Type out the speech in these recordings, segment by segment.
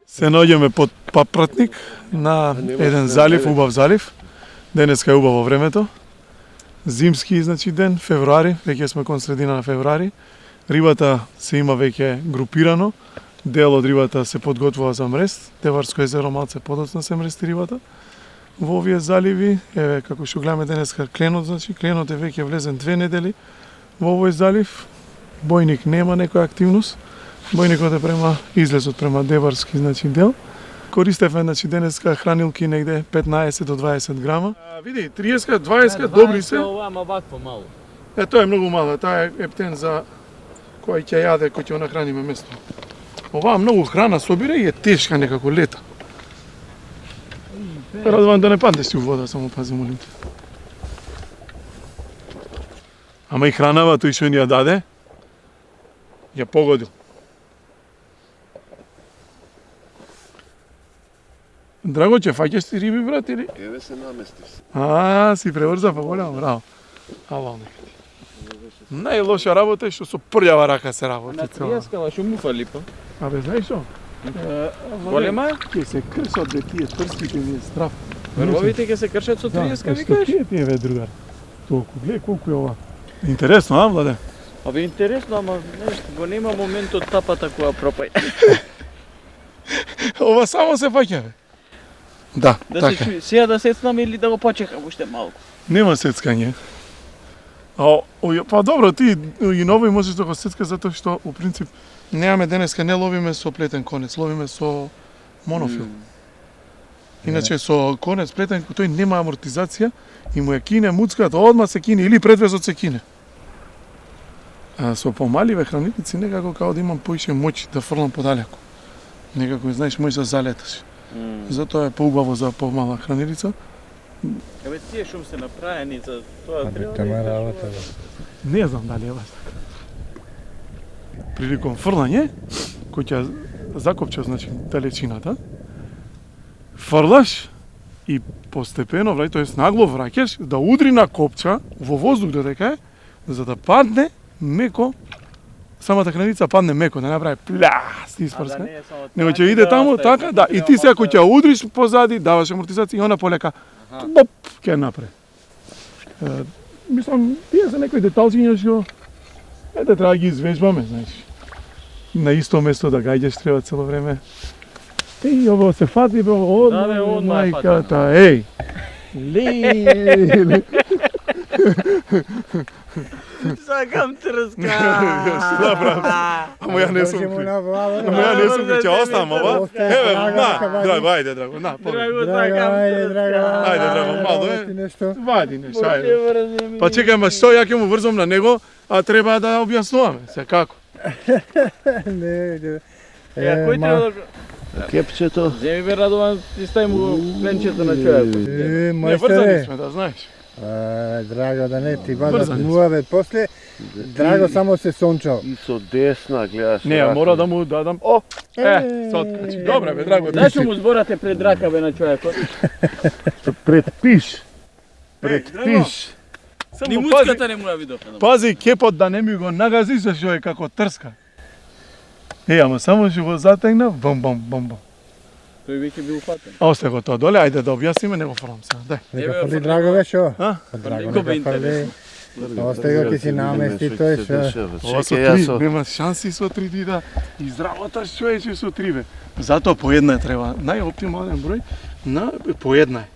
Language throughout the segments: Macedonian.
Се наоѓаме под Папратник на еден залив, убав залив. Денеска е убаво времето. Зимски, значи ден, февруари, веќе сме кон средина на февруари. Рибата се има веќе групирано. Дел од рибата се подготвува за мрест. Деварско езеро малце подоцна се мрести рибата. Во овие заливи, еве како што гледаме денеска кленот, значи кленот е веќе влезен 2 недели во овој залив. Бојник нема некоја активност. Бојникот е према излезот према Деварски, значи дел. Користевме значи денеска хранилки негде 15 до 20 грама. Види, 30, 20 добри се. Ама вакво мало. Тоа е многу мало, тоа е ептен за кој ќе јаде, кој ќе нахраниме место. Оваа многу храна собира и е тешка некако лета. Радвам да не паднеш ти у вода, само пази молим те. Ама и хранава тој што ни ја даде, ја погодил. Драго, ќе фаќаш ти риби, брат, или? Еве се наместив се. Си преврза па големо, браво. Ала некаде. Најлоша работа е што со прљава рака се работи. На триескава што му фали па. Абе, знаеш што? Голема? Ќе се кршат бе тие трските ми е страв. Врвовите ќе се кршат со триеска, викаш? Што ти е бе, другар? Толку, гледај колку е ова. Интересно, а, Владе? Абе, интересно, ама го нема моментот тапата која пропај. Ова само се фаќа, бе. Да, така. Сега да сецнаме или да го почекам уште малку? Нема сецкање. Па добро, ти и новој можеш да го сецкаш затоа што, у принцип, немаме денеска, не ловиме со плетен конец, ловиме со монофил. Иначе со конец плетен, тој нема амортизација и му ја кине муцката, одма се кине или предвезот се кине. А со помаливе хранилници некако као да имам поише моќ да фрлам подалеку. Некако, знаеш, можеш да залеташ. Затоа е поубаво за помала хранилица. Абе, тие шум се направени за тоа треба. Тема работа. Не знам дали е баш така. Приликом фрлање, кој ќе закопча, значи, далечината, фрлаш и постепено, тоест нагло враќаш, да удри на копча во воздух додека е, за да падне меко, самата храница падне меко, да направи пляс, испрска. Него ќе иде таму, така, да, и ти сега кој ќе удриш позади, даваш амортизација и она полека, боп, ќе направи. Мислам, тие се некои деталчиња што да треба ги извежбаме, знаеш. На исто место да гаѓаш треба цело време. Еј, ово се фати, бе, одма, мајката, еј. Леле. Сакам трска. Што да правам? Ама ја не сум кри. Ама ја не сум кри, ќе оставам ова. Еве, на, драго, ајде, драго, на, Драго, сакам трска. Ајде, драго, мало е. Вади нешто, ајде. Па чекај, ма што ја ќе му врзам на него, а треба да објаснуваме, се како? Не. Кој треба да... Кепчето. Земи бе, Радован, ти стави му пленчето на човекот. Не, врзани сме, да знаеш. Драго, да не ти бада муаве после. Драго само се сончал. И со десна гледаш. Не, мора да му дадам. Соткачи. Добре бе, драго. Зашо му зборате пред рака бе на човекот? Предпиш. Предпиш. Ни муцката не му ја видов. Пази кепот да не ми го нагази, зашто е како трска. Ама само што го затегна, бам. Тој веќе бил фатен. Осте го тоа доле, ајде да објасниме, не го фрлам сега. Дај. Нека фрли Драго бе шо? Нико Драго бе нека фрли. интересно. Осте го ки си намести тој шо. Ова со три, нема шанси со три ти да изработаш човече со три бе. Затоа по една треба, најоптимален број на по една е.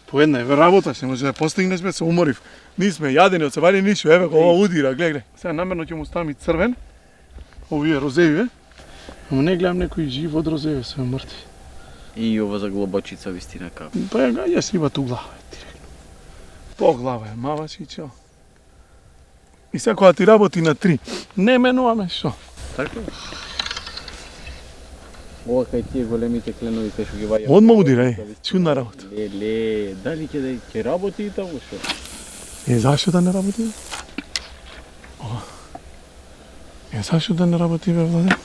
По една е, работаш, не може да постигнеш бе, се уморив. Нисме јадени од се вали ништо, еве го ова удира, гледај. Сега намерно ќе му ставам и црвен. Овие розеви бе. Ама не гледам некој жив од розеви, се мртви. И ова за глобочица вистина како. Па ја гаѓаш рибата у глава, директно. По глава е, маваш и чел. И сега кога ти работи на 3, не менуваме што. Така? Ова кај тие големите кленовите што ги ваѓа. Одма удира, чудна работа. Леле, дали ќе работи и таму што? Зашо да не работи? Зашо да не работи бе, Владе?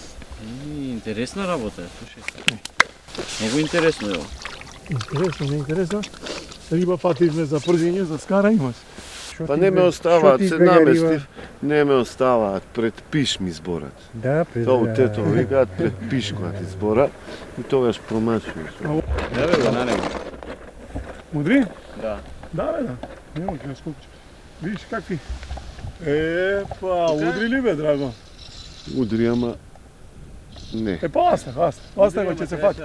Интересна работа е, слушај. Многу интересно е ова. Интересно, не интересно. Риба фативме за пржење, за скара имаш. Па не ме оставаат, се наместив. Не ме оставаат, пред пиш ми зборат. Да, Тоа тето викаат пред пиш кога ти збора и тогаш промачуваш. Да бе, на него. Удри? Да. Да, бе, да. Нема ќе скокче. Видиш какви? Удри ли бе, драго? Удри, ама не. Остави го ќе се фати.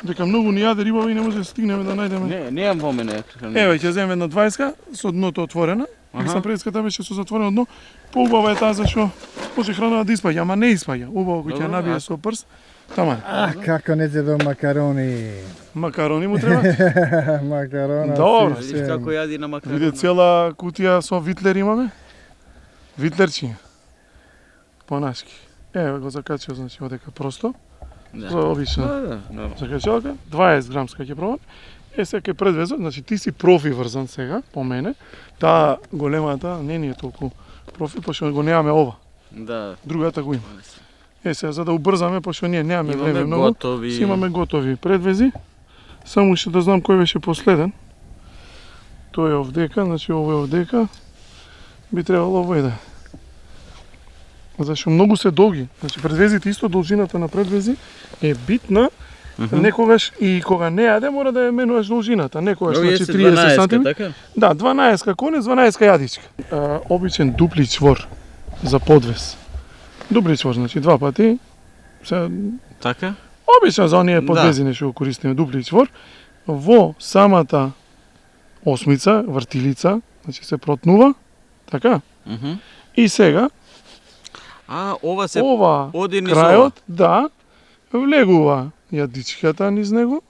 Дека многу ни јаде рибави и не може да стигнеме да најдеме. Немам во мене. Еве, ќе земеме една 20 со дното отворена. Мислам предската беше со затворено дно. Поубава е таа зашо може храна да испаѓа, ама не испаѓа. Убаво кој ќе Добро, набие со прст. Тама. Како не зедо макарони. Макарони му треба. Макарона. Добро. Видиш како јади на макарона. Виде цела кутија со витлер имаме. Витлерчиња. Понашки. Еве го закачува, значи одека просто. За обично. Да. Закачалка, 20 грамска ќе пробам. Сега предвезот, значи ти си профи врзан сега, по мене. Таа големата не ни е толку профи, пошто го немаме ова. Да. Другата го има. Сега за да убрзаме, пошто ние немаме време Имаме многу. готови. Си имаме готови предвези. Само ще да знам кој беше последен. Тој е овдека, значи овој е овдека. Би требало овој да е. Зашто многу се долги. Значи предвезите исто должината на предвези е битна. Некогаш и кога не јаде мора да ја менуваш должината. Некогаш значи 30 см. Така? Да, 12 конец, 12 јадичка. Обичен дупли чвор за подвес. Дупли чвор, значи два пати. Така? Обично за оние подвези нешто го користиме дупли чвор. Во самата осмица, вртилица, значи се протнува. Така? И сега Ова се ова оди низ крајот, да, влегува јадичката низ него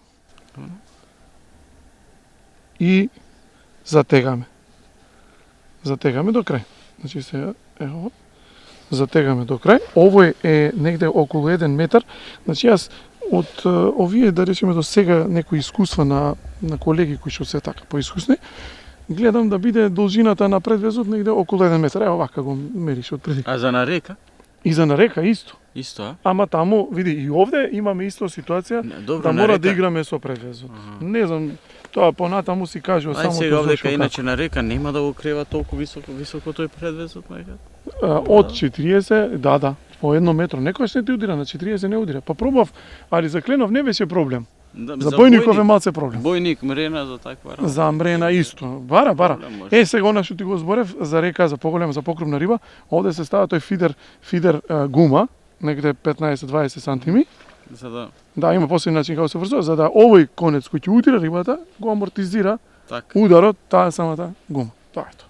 и затегаме. Затегаме до крај. Значи сега, ево, затегаме до крај. Овој е негде околу 1 метар. Значи јас од овие, да речеме до сега, некои искуства на колеги кои што се така поискусни, гледам да биде должината на предвезот негде околу 1 метар. Ево вака го мериш од преди. А за на река? И за на река исто. Исто, а? Ама таму, види, и овде имаме исто ситуација Добро, да на мора река. да играме со предвезот. Не знам, тоа понатаму си кажува Ај само сега тоа овдека зашо иначе на река нема да го крива толку високо тој предвезот некад. од 40, да, по 1 метро. Некојаш не ти удира, на 40 не удира. Па пробав, али за Кленов не беше проблем. Да, За Бојников е малце проблем. Бојник, мрена за таква работа. За мрена исто. Бара. Проблем може. Сега она што ти го зборев за река, за поголема, за покрупна риба, овде се става тој фидер гума, негде 15-20 сантими. За да Да, има посебен начин како се врзува, за да овој конец кој ќе удира рибата, го амортизира така. ударот, таа самата гума. Тоа е тоа.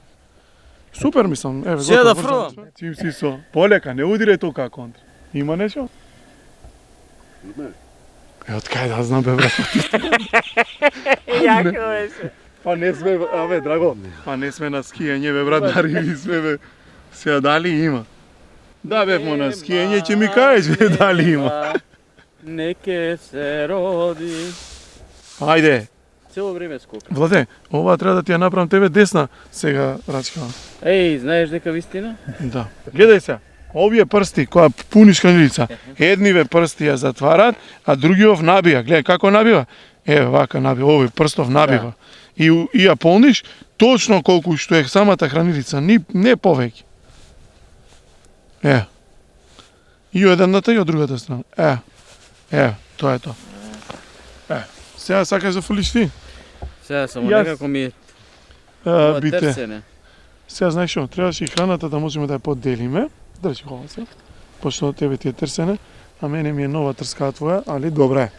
Супер мислам, еве Сега готово, да врзано пробам. сме. Чим си со полека, не удирај толку контра. Има нешто? Од кај да знам бе брат. Јако беше. Па не сме, драго, па не сме на скијање бе брат, на риби сме бе. Сега дали има? Да бевмо на скијање, ќе ми кажеш бе дали има. Неке се роди. Ајде, Цело време скока. Владе, ова треба да ти ја направам тебе десна сега рачка. Еј, знаеш дека вистина? Да. Гледај се, овие прсти која пуниш канилица, едниве прсти ја затварат, а другиот набија. Гледај како набива. Еве вака набива, овој прстов набива. И ја полниш точно колку што е самата хранилица, не повеќе. И од едната и од другата страна. Тоа е тоа. Сега сакаш да фрлиш ти? Сега само Јас- некако ми е ова Бите. терсене. Сега знаеш што, требаше и храната да можеме да ја поделиме. Држи го се. Пошто тебе ти е трсене, а мене ми е нова трска твоја, али добра е.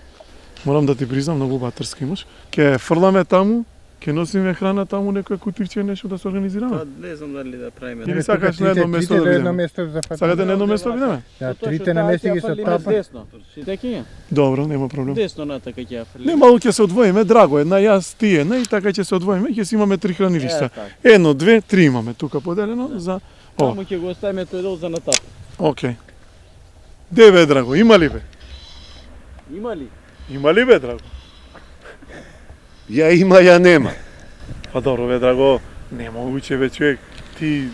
Морам да ти признам, многу убава трска имаш. Ке фрламе таму, ке носиме храна таму, некој кутивче нешто да се организираме. Па не знам дали да правиме. Или сакаш на едно место да на едно бидеме? место за фатина. Сакате на едно место да бидеме? Да, трите намести ги со тапа. Десно. Така ќе? Добро, нема проблем. Десно на така ќе ја фрли. Не, малку ќе се одвоиме, драго, една јас, ти една и така ќе се одвоиме, ќе си имаме 3 хранилишта. Едно, две, 3 имаме тука поделено за ова. Само ќе го оставиме тој дол за на тап. Океј. Де бе, драго, има ли бе? Има ли? Има ли бе, драго? Ја има, ја нема. Па добро бе, драго, не могуче бе, човек. Ти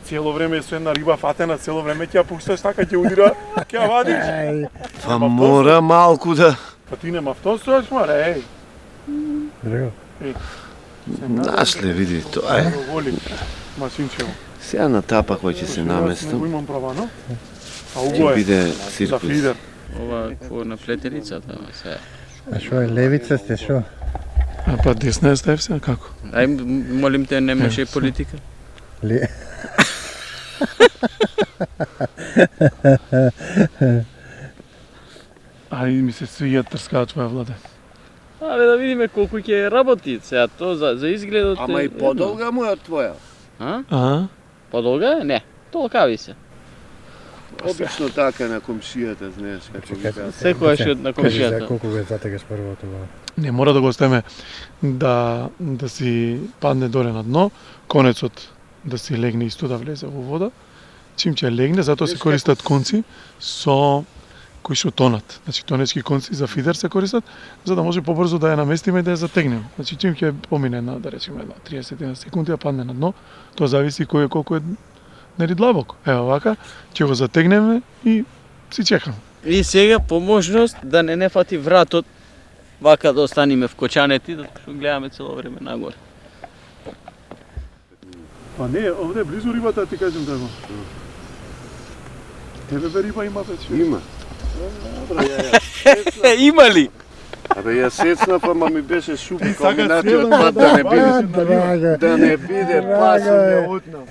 цело време со една риба фатена, цело време ќе ја пушташ така, ќе удира, ќе ја вадиш. Ај, Па мора малку да... Па ти нема втосуваш, маре, еј. драго. Знаеш ли, види, тоа е. Го воли, машинчево. Сега на тапа кој ќе се Го наместам, имам правано. А ќе уго е биде за циркус. фидер. Ова какво на плетерицата, се. А шо е левица сте шо? А па десна е ставив се, како? Ај, молим те, не мешај политика. Ле... Ај ми се свиѓа трскава твоја влада. Абе да видиме колку ќе работи сега то за изгледот. Ама е и едно. подолга му е од твоја. А? А? Подолга е? Не. Толкави се. Обично така на комшијата, знаеш, како ги кажа. Секојаш е на Кажи за комшијата. колку го затегаш прво тоа. Не мора да го оставиме да си падне доле на дно, конецот да си легне исто да влезе во вода. Чим ќе легне, затоа се користат конци со кои што тонат. Значи тонечки конци за фидер се користат за да може побрзо да ја наместиме и да ја затегнеме. Значи чим ќе помине на да речеме 30 секунди да падне на дно, тоа зависи кој е колку е нели длабоко. Ево вака ќе го затегнеме и си чекаме. И сега по можност да не фати вратот, вака да останеме вкочанети, да гледаме цело време нагоре. Па не, овде е близу рибата, ти кажем тако. Тебе бе риба има вече. Има. Има ли? Абе ја сецнав, ама ми беше шупи сакаш комбинацијот седам пат да не биде. Драга. Да не биде пасо ја утнав.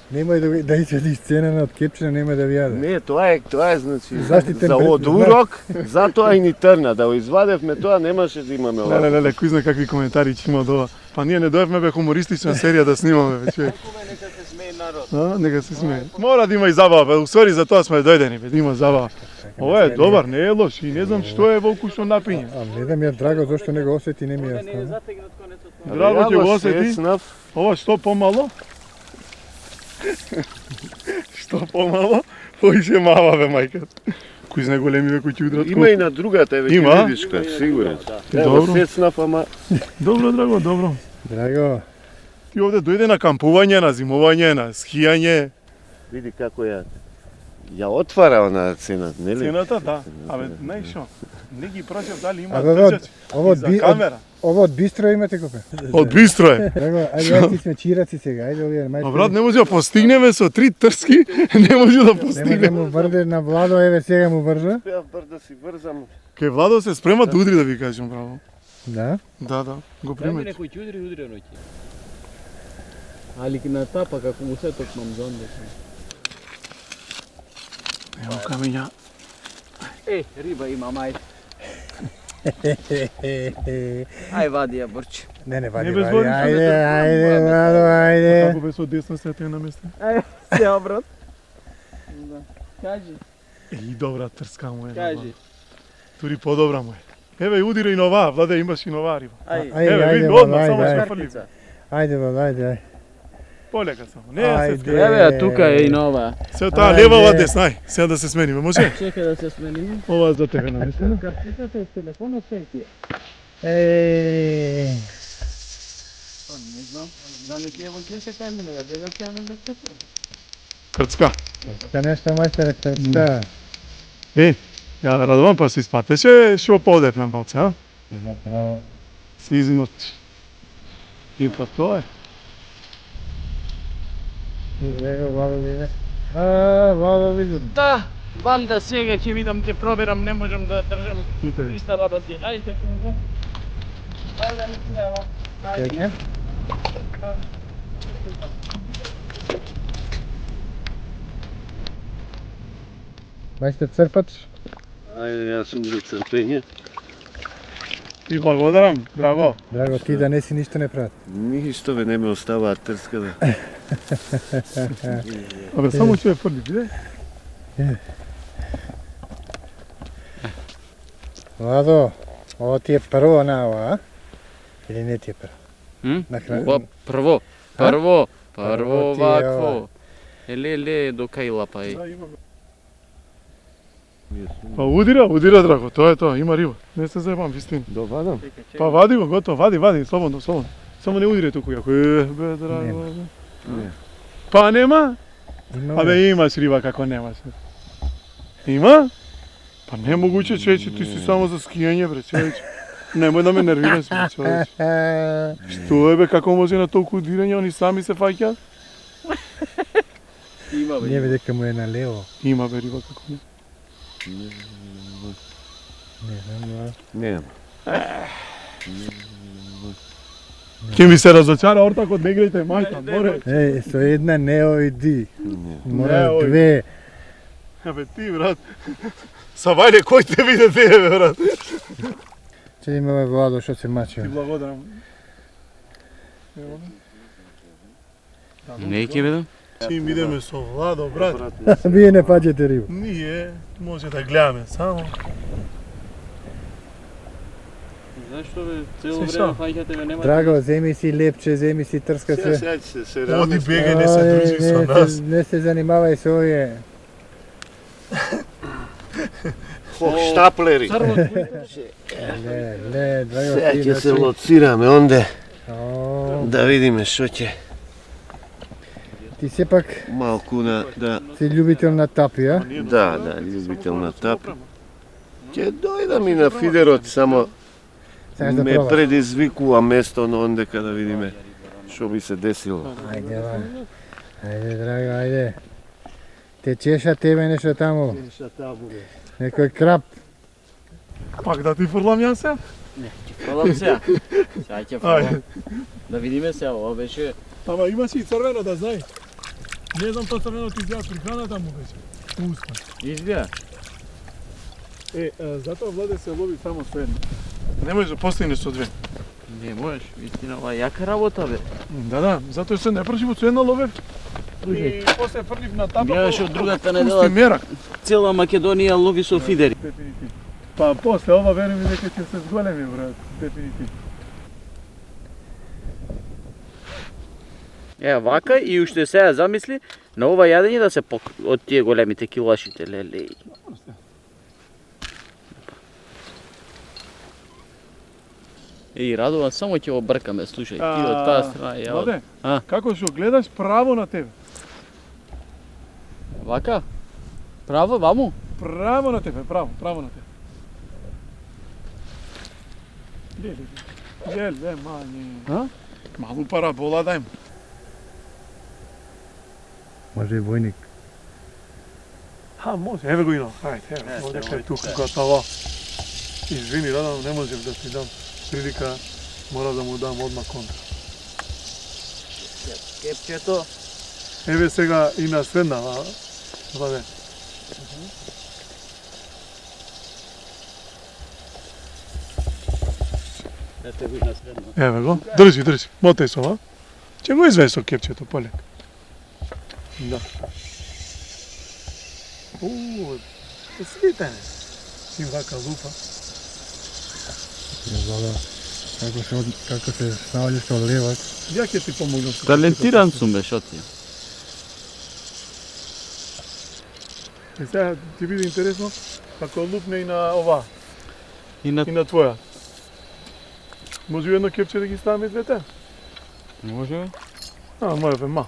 Немој да извадиш сцена од кепчина, немој да ви јаде. Не, тоа е значи Заштитен за пред- од урок, затоа и ни трна да го извадевме тоа немаше да имаме ова. Леле, кој знае какви коментари ќе има од ова. Па ние не доевме бе хумористична серија да снимаме ве човек. Нека се смее народ. А, нека се смее. Мора да има и забава, бе. Усвари за тоа сме дојдени, бе, да има забава. Ова е добар, не е лош и не знам што е волку што напиње. А не да ми е драго зашто не го осети, не ми е Не јасно. затегнат конецот. Драго ќе го осети. сецнав. Ова што помало? Што помало? Поише мала бе мајка. Кои знае големи бе кои ќе удрат. Има и на другата, еве Има? ќе видиш кој, сигурен. Ево Добро. сецнав, ама Добро, драго, добро. Драго, Ти овде дојде на кампување, на зимување, на скијање. види како ја отвара она цената, нели? Цената, да. Абе, знаеш што? Не ги прашав дали има Абе, држач ово и за камера. ово од бистро имате купе. Од бистро е. Драго, ајде ја ти сме чираци сега, ајде овие мајчки. А брат, не може да постигнеме со 3 трски, не може да Нема да постигнеме. му врде на Владо, еве сега му врза. Ја бар да си врзам. Кај Владо се спрема да удри, да ви кажам, браво. Да. Да, да, го Дај ми примет. некој ќе удри ноќе. Али на тапа како му сеток мам зонде. Ево камиња. Риба има мај. Ај вади ја борче. Не, вади, Не без вади. бориш, Ајде, ајде, Владо, ајде. Како бе со десно се те намести. Се брат. Да. Кажи, И добра трска му е. кажи. Тури подобра му е. Еве, удира и нова, Владе, имаш и нова риба. Ај. Еве, види, Владо, одма, само ајде, што фрли. Ајде, Владо, ајде. Полека само. Не, се Ајде. скри. Еве, а тука е и нова. Се таа Ајде. лева, ова десна, ај. Сега да се смениме, може? Чекај да се смениме. Ова за тебе наместено. Картицата е телефонот сети. Еј. Не знам. Знаме ќе ево ќе се камине, да дега ќе на телефон. Крцка. Та нешто мајстере, та. Ја Радован па се испатеше, шо поодевме малце, а? Си измот. И па тоа е. Его, Владо, виде. Владо, виде. Да, валда сега ќе видам те проберам, не можам да држам Ите. иста работи. Ајде, кунгу. Ајде, не треба. Ајде. Ќе? Мајстер Црпач, Ајде, јас сум за црпење. И благодарам, браво. драго, ти да не си ништо не прават. Ништо ве не ме оставаат трска да. Абе, само ќе ја фрли, биде? Владо, ово ти е прво на ова, а? Или не ти е прво? На крај. Ова прво, прво Прво ти е ова. вакво. Еле, до кајла па е. Па удира, драго, тоа е тоа, има риба. Не се заебам, вистина. Довадам. Па вади го, готово, вади, слободно. Само не удире туку, јако бе, драго. Не. Па нема? Имаме. Абе, имаш риба како немаш. Има? Па не могуче, човече, ти си само за скијање, бре, човече. Немој да ме нервираш, бре, човече. Што е бе, како може на толку удирање, они сами се фаќаат? Има Не бе дека му е налево. Има бе риба како не. Не знам, Нема. Ќе ми се разочара ортакот, не играјте мајка, море. Еј, со една не ојди. Не. Мораш ојди. две. Абе ти брат. Савајле кој те виде тебе бе брат. Че имаме Владо што се мачи. Ти благодарам. Не ќе видам. Чим идеме со Владо брат. Вие не паѓате риба. Ние може да гледаме само. Зашто бе цело Се време шо? фаќате ме нема. Драго, земи си лепче, земи си трска се. Сега ќе се Оди радиш. беге не се дружи со нас. Не се занимавај со овие. Штаплери. Не, Драго, Сега ти ќе се значи- лоцираме онде О, да видиме што ќе Ти сепак малку да си љубител на тапи, а? да, љубител на тапи. Ќе дојдам и на фидерот, само Сакаш да ме пробаш? предизвикува место на онде каде видиме што би се десило. Ајде, ајде, Драго, ајде. Те чеша тебе нешто таму. Некој крап. Пак да ти фрлам јас се? Фрлам сега. Сега ќе Ајде. фрлам. Да видиме сега, ова беше Ама имаше и црвено да знај. Не знам тоа црвено ти изгледа при храната му беше. Вкусно. изгледа. Затоа Владе се лови само со едно. Не може да постигне со две. Не можеш, вистина, ова е јака работа бе. Да, затоа се не прживо со една ловев. И после фрлив на тапа. Гледаш од другата Пусти недела мерак. цела Македонија лови со фидери. Дефинитивно. Па после ова верувам и дека ќе се зголеми брат. Дефинитивно. Вака и уште сега замисли на ова јадење да се од тие големите килашите, леле. Радован, само ќе го бркаме, слушај, ти од таа страна, ја од... Владе, А? како што гледаш право на тебе. Вака? Право, ваму? Право на тебе, право на тебе. Гел, мање. А? Малу парабола дај му. Може и војник. Може, еве го ино. Ајде, еве, овде кај тука готово. Извини, Радан, не можев да ти дам прилика, мора да му дам одма контра. Кепчето. Еве сега и на средна, Владе. Ете го насредно. Еве го, држи, мотај со ова. Ќе го извеј со кепчето полек. Да. Свитене. Си вака лупа. Владо, како се ставајаш со левак. Ја ќе ти помогнам. со Талентиран сум бе, шо ти? И сега ти биде интересно, ако лупне и на ова, И на... и на твоја. Може би едно кепче да ги ставаме двете? Може бе? Моја бе мал.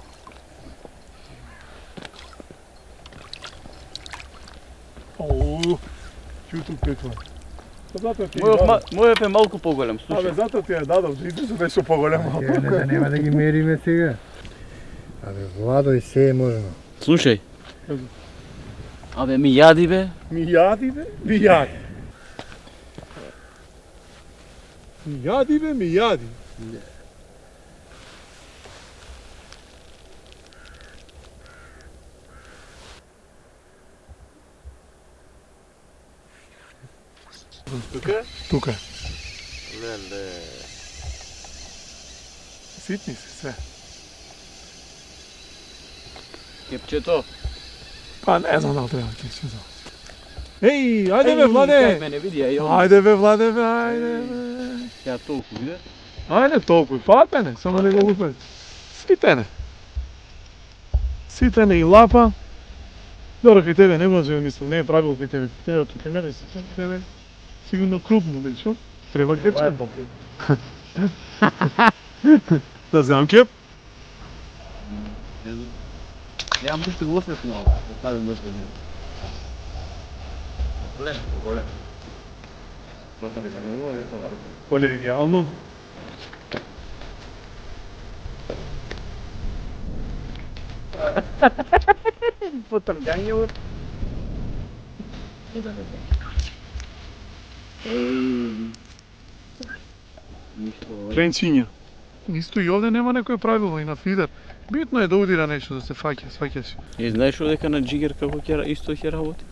Чуту пекла. Затоа ти Мојот е малку поголем, Абе, слушај. затоа ти ја дадов, да излезе беше поголемо. Да нема да ги мериме сега. Абе, Владо и се е можно. Слушај. Абе, ми јади бе. Ми јади бе, ми јади. Ми јади бе, ми јади. Тука? Тука е. Леле. Ситни се све. Кепчето. Па не знам дали треба ќе се знам. Еј, ајде бе, Владе! Мене види, ја Ајде бе, Владе бе, ајде бе. Ја толку, виде? Ајде толку, фатене, само не го лупе. Ситене. Ситене и лапа. Добро, кај тебе не може, мислам, не е правило кај тебе. Тебе, кај мене, тебе, сигурно крупно, бе, шо? Треба кепче. Да земам кеп? Ја мислам го осмет на ставим мртво. Голем. Колегијално. Потргање. Кренчиња. Исто и овде нема некое правило и на фидер. Битно е да удира нешто да се фаќаш. И знаеш дека на джигер како ќе исто ќе работи?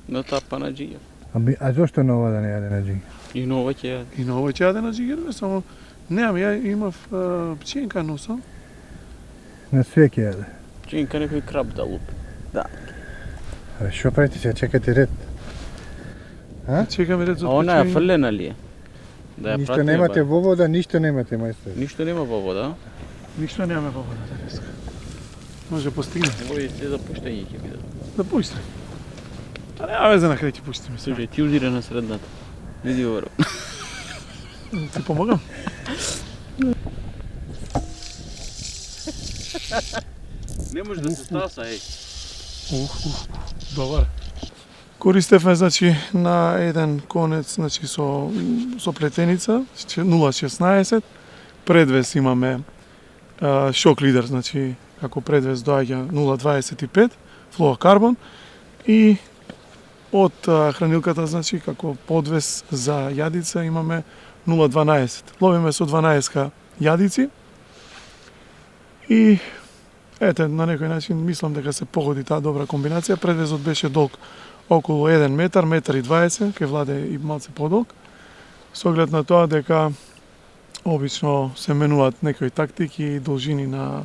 На тапа на джигер. А зошто на ова да не јаде на джиг? И нова ќе јаде. И на овој ќе јаде на джигер, само немам, ја имав пченка носам. На све ќе јаде. Пченка некој краб да лупи. А што правите сега, чекате ред? Чекаме ред за А она е пченка. фрлена ли е? Да ја Ништо пратиме, немате ба. во вода, ништо немате, мајстор. Ништо нема во вода. Ништо немаме во водата денеска. Може постигне. Овој се за пуштање ќе биде. Да пусти. А нема везе на крај ќе пуштиме се. Слушај, ти удира на средната. Види ово. Ти помогам? Не може да се стаса, еј. Добар. Користевме значи на еден конец значи со плетеница 0.16. Предвес имаме шок лидер, значи како предвес доаѓа 0.25 флуорокарбон и од хранилката значи како подвес за јадица имаме 0.12. Ловиме со 12 јадици и ете на некој начин мислам дека се погоди таа добра комбинација. Предвезот беше долг околу 1 метар, метар и 20, кај Владе и малце подолг. Со оглед на тоа дека обично се менуваат некои тактики и должини на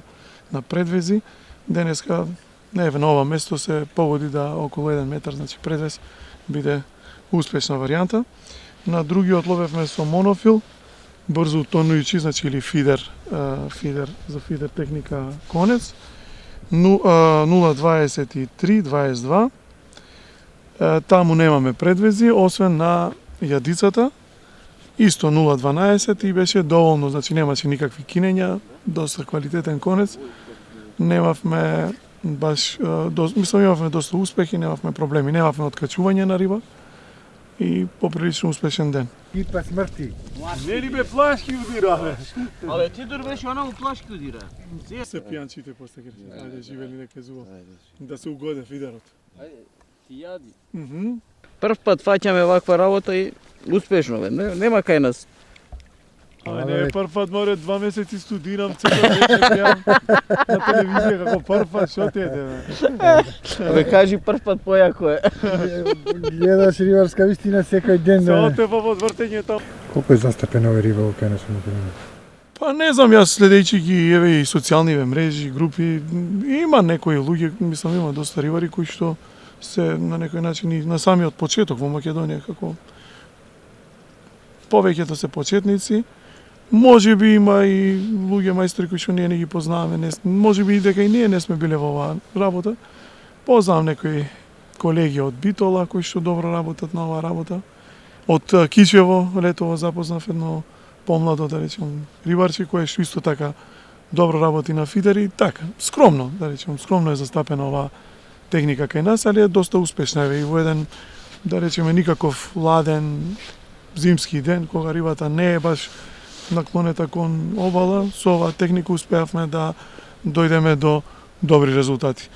предвези. Денеска на ова место се погоди да околу 1 метар, значи предвез биде успешна варијанта. На другиот ловевме со монофил, брзо тонујучи, значи или фидер за фидер техника конец. 0.23-22. Таму немаме предвези, освен на јадицата. Исто 0.12 и беше доволно, значи немаше никакви кинења, доста квалитетен конец. Немавме баш, мислам имавме доста успехи, немавме проблеми, немавме откачување на риба и поприлично успешен ден. И па смрти. Не ли бе плашки удирале? Але ти дорвеше она му плашки удира. Се пијанчите после гречи. Ајде живели нека зубов. Да се угоде фидерот. Ти јади. Мгм. Прв пат фаќаме ваква работа и успешно бе. Нема кај нас. А не, прв пат море 2 месеци студирам, цело вечер пијам на телевизија како прв пат, шо ти еде бе? Абе кажи прв пат појако е. Гледаш рибарска вистина секој ден. Се Да. отепа во вртењето. Колку е застапено овој риба во кај нас на терена? Па не знам, јас следејќи ги еве и социјалниве мрежи, групи, има некои луѓе, мислам има доста рибари кои што се на некој начин и на самиот почеток во Македонија како повеќето се почетници. Може би има и луѓе мајстори кои што ние не ги познаваме, може би и дека и ние не сме биле во оваа работа. Познавам некои колеги од Битола кои што добро работат на оваа работа. Од Кичево летово запознав едно помладо, да речем, рибарче кој што исто така добро работи на фидер и така, скромно, да речем, скромно е застапена оваа техника кај нас, али е доста успешна и во еден, да речеме, никаков ладен зимски ден, кога рибата не е баш наклонета кон обала, со оваа техника успеавме да дојдеме до добри резултати.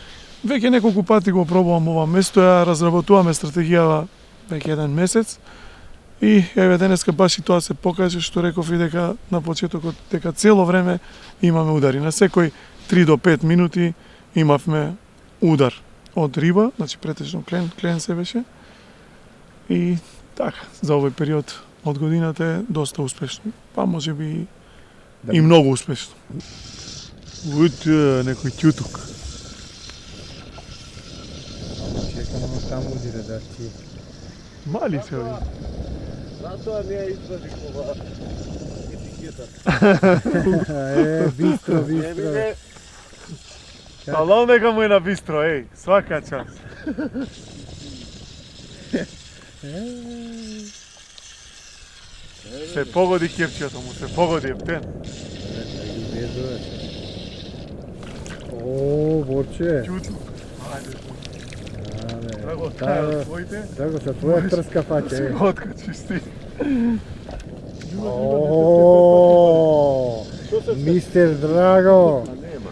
Веќе неколку пати го пробувам ова место, ја разработуваме стратегијава веќе еден месец и еве денеска баш и тоа се покаже што реков и дека на почетокот дека цело време имаме удари. На секој 3 до 5 минути имавме удар од риба, значи претежно клен се беше. И така, за овој период од годината е доста успешно. Па може би и многу успешно. Некој ќутук. Чекам таму удира да ти. Мали се ови. Затоа не ја извадих ова етикета. Бистро, Не бистро. биде Алал нека му е на бистро, еј, свака час. Се погоди кепчето му, се погоди ептен. О, борче. Ќутук. Ајде, Да го го ставам своите. Драго, са твоја трска фаќа, Се е. го откачиш ти. О, мистер Драго. нема.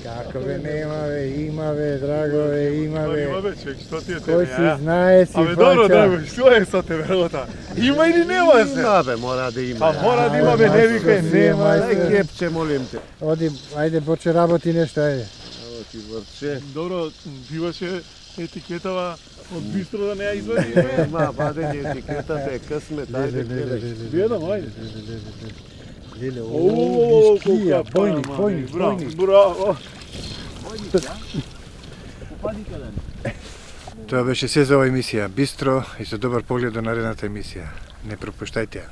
Како Бе, нема бе, има бе, драго бе, има Има бе. бе, човек, што ти е Кој тебе, си ја? знае си Абе, добро, фаќа. драго, што е со тебе, работа? Има или нема се? Има бе, мора да има. А мора да има бе, не викај, нема. Дај кепче, молим те. Оди, ајде, поче работи нешто, ајде. Ево ти врче. Добро, биваше етикетава од бистро да не ја извади. Нема, бадење етикетата е късмет, ајде келе. Гледам, ајде. Леле, О, скија, колка бојник, пара, бојник, браво, бојник. браво. Тоа беше се за оваа емисија. Бистро и со добар поглед до наредната емисија. Не пропуштајте ја.